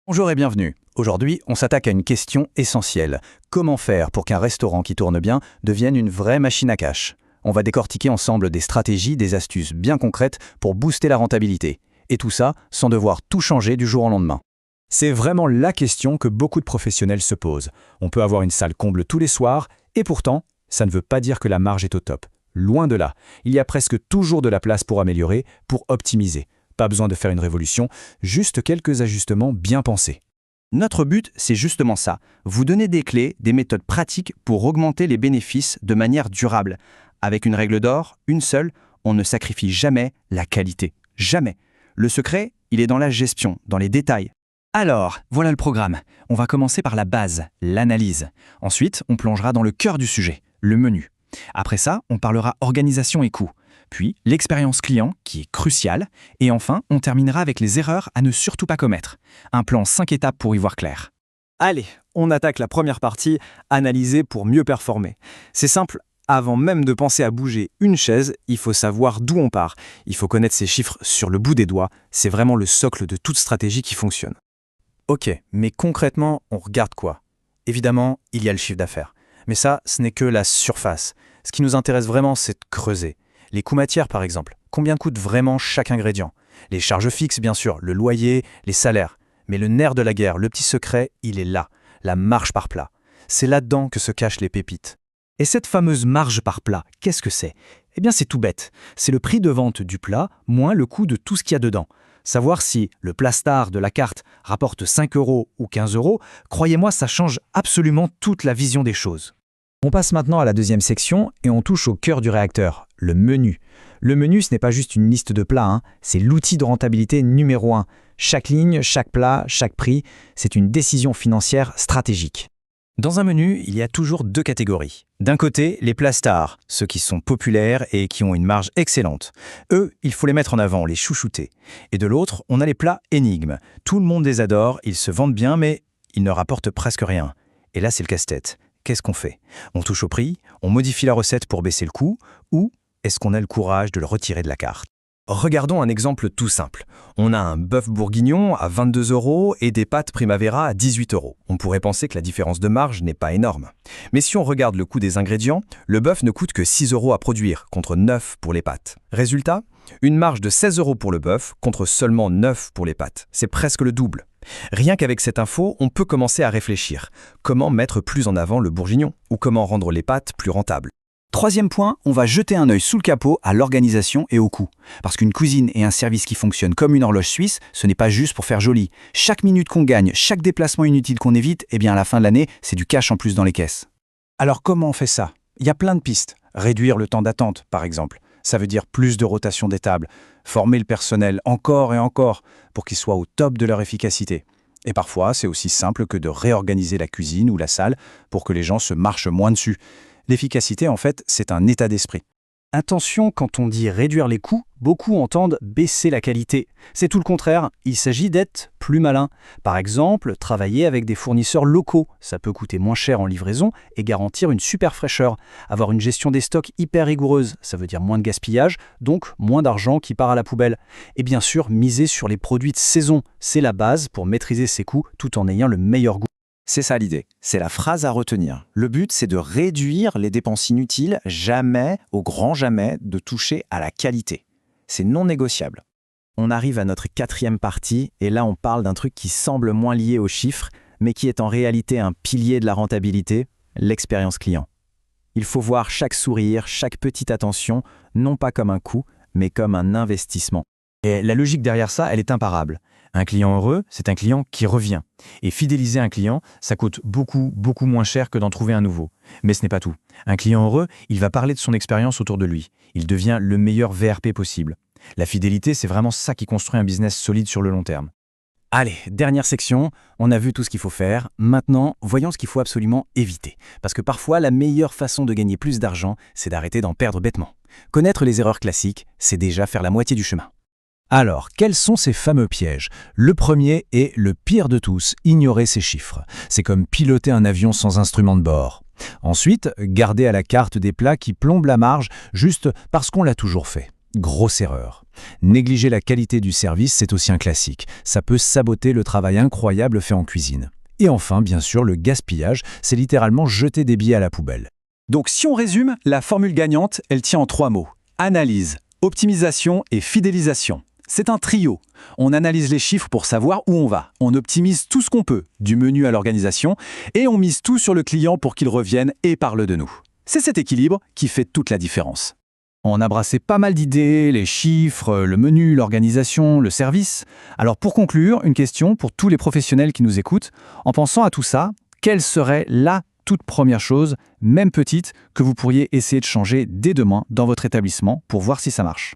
Bonjour et bienvenue. Aujourd'hui, on s'attaque à une question essentielle. Comment faire pour qu'un restaurant qui tourne bien devienne une vraie machine à cash? On va décortiquer ensemble des stratégies, des astuces bien concrètes pour booster la rentabilité. Et tout ça sans devoir tout changer du jour au lendemain. C'est vraiment la question que beaucoup de professionnels se posent. On peut avoir une salle comble tous les soirs, et pourtant, ça ne veut pas dire que la marge est au top. Loin de là, il y a presque toujours de la place pour améliorer, pour optimiser. Pas besoin de faire une révolution, juste quelques ajustements bien pensés. Notre but, c'est justement ça, vous donner des clés, des méthodes pratiques pour augmenter les bénéfices de manière durable. Avec une règle d'or, une seule, on ne sacrifie jamais la qualité. Jamais. Le secret, il est dans la gestion, dans les détails. Alors, voilà le programme. On va commencer par la base, l'analyse. Ensuite, on plongera dans le cœur du sujet, le menu. Après ça, on parlera organisation et coûts. Puis, l'expérience client, qui est cruciale. Et enfin, on terminera avec les erreurs à ne surtout pas commettre. Un plan 5 étapes pour y voir clair. Allez, on attaque la première partie, analyser pour mieux performer. C'est simple, avant même de penser à bouger une chaise, il faut savoir d'où on part. Il faut connaître ces chiffres sur le bout des doigts, c'est vraiment le socle de toute stratégie qui fonctionne. Ok, mais concrètement, on regarde quoi? Évidemment, il y a le chiffre d'affaires. Mais ça, ce n'est que la surface. Ce qui nous intéresse vraiment, c'est de creuser. Les coûts matières, par exemple. Combien coûte vraiment chaque ingrédient? Les charges fixes, bien sûr, le loyer, les salaires. Mais le nerf de la guerre, le petit secret, il est là, la marge par plat. C'est là-dedans que se cachent les pépites. Et cette fameuse marge par plat, qu'est-ce que c'est? Eh bien, c'est tout bête. C'est le prix de vente du plat moins le coût de tout ce qu'il y a dedans. Savoir si le plat star de la carte rapporte 5 € ou 15 €, croyez-moi, ça change absolument toute la vision des choses. On passe maintenant à la deuxième section et on touche au cœur du réacteur, le menu. Le menu, ce n'est pas juste une liste de plats, c'est l'outil de rentabilité numéro 1. Chaque ligne, chaque plat, chaque prix, c'est une décision financière stratégique. Dans un menu, il y a toujours deux catégories. D'un côté, les plats stars, ceux qui sont populaires et qui ont une marge excellente. Eux, il faut les mettre en avant, les chouchouter. Et de l'autre, on a les plats énigmes. Tout le monde les adore, ils se vendent bien, mais ils ne rapportent presque rien. Et là, c'est le casse-tête. Qu'est-ce qu'on fait? On touche au prix, on modifie la recette pour baisser le coût, ou est-ce qu'on a le courage de le retirer de la carte? Regardons un exemple tout simple. On a un bœuf bourguignon à 22 € et des pâtes Primavera à 18 €. On pourrait penser que la différence de marge n'est pas énorme. Mais si on regarde le coût des ingrédients, le bœuf ne coûte que 6 € à produire, contre 9 pour les pâtes. Résultat, une marge de 16 € pour le bœuf, contre seulement 9 pour les pâtes. C'est presque le double. Rien qu'avec cette info, on peut commencer à réfléchir. Comment mettre plus en avant le bourguignon? Ou comment rendre les pâtes plus rentables? Troisième point, on va jeter un œil sous le capot à l'organisation et au coût. Parce qu'une cuisine et un service qui fonctionnent comme une horloge suisse, ce n'est pas juste pour faire joli. Chaque minute qu'on gagne, chaque déplacement inutile qu'on évite, eh bien à la fin de l'année, c'est du cash en plus dans les caisses. Alors comment on fait ça? Il y a plein de pistes. Réduire le temps d'attente, par exemple. Ça veut dire plus de rotation des tables. Former le personnel encore et encore pour qu'ils soient au top de leur efficacité. Et parfois, c'est aussi simple que de réorganiser la cuisine ou la salle pour que les gens se marchent moins dessus. L'efficacité, en fait, c'est un état d'esprit. Attention, quand on dit réduire les coûts, beaucoup entendent baisser la qualité. C'est tout le contraire, il s'agit d'être plus malin. Par exemple, travailler avec des fournisseurs locaux, ça peut coûter moins cher en livraison et garantir une super fraîcheur. Avoir une gestion des stocks hyper rigoureuse, ça veut dire moins de gaspillage, donc moins d'argent qui part à la poubelle. Et bien sûr, miser sur les produits de saison, c'est la base pour maîtriser ses coûts tout en ayant le meilleur goût. C'est ça l'idée, c'est la phrase à retenir. Le but, c'est de réduire les dépenses inutiles, jamais, au grand jamais, de toucher à la qualité. C'est non négociable. On arrive à notre quatrième partie, et là on parle d'un truc qui semble moins lié aux chiffres, mais qui est en réalité un pilier de la rentabilité, l'expérience client. Il faut voir chaque sourire, chaque petite attention, non pas comme un coût, mais comme un investissement. Et la logique derrière ça, elle est imparable. Un client heureux, c'est un client qui revient. Et fidéliser un client, ça coûte beaucoup moins cher que d'en trouver un nouveau. Mais ce n'est pas tout. Un client heureux, il va parler de son expérience autour de lui. Il devient le meilleur VRP possible. La fidélité, c'est vraiment ça qui construit un business solide sur le long terme. Allez, dernière section, on a vu tout ce qu'il faut faire. Maintenant, voyons ce qu'il faut absolument éviter. Parce que parfois, la meilleure façon de gagner plus d'argent, c'est d'arrêter d'en perdre bêtement. Connaître les erreurs classiques, c'est déjà faire la moitié du chemin. Alors, quels sont ces fameux pièges? Le premier est le pire de tous, ignorer ces chiffres. C'est comme piloter un avion sans instrument de bord. Ensuite, garder à la carte des plats qui plombent la marge juste parce qu'on l'a toujours fait. Grosse erreur. Négliger la qualité du service, c'est aussi un classique. Ça peut saboter le travail incroyable fait en cuisine. Et enfin, bien sûr, le gaspillage, c'est littéralement jeter des billets à la poubelle. Donc si on résume, la formule gagnante, elle tient en 3 mots. Analyse, optimisation et fidélisation. C'est un trio. On analyse les chiffres pour savoir où on va. On optimise tout ce qu'on peut, du menu à l'organisation, et on mise tout sur le client pour qu'il revienne et parle de nous. C'est cet équilibre qui fait toute la différence. On a brassé pas mal d'idées, les chiffres, le menu, l'organisation, le service. Alors pour conclure, une question pour tous les professionnels qui nous écoutent. En pensant à tout ça, quelle serait la toute première chose, même petite, que vous pourriez essayer de changer dès demain dans votre établissement pour voir si ça marche ?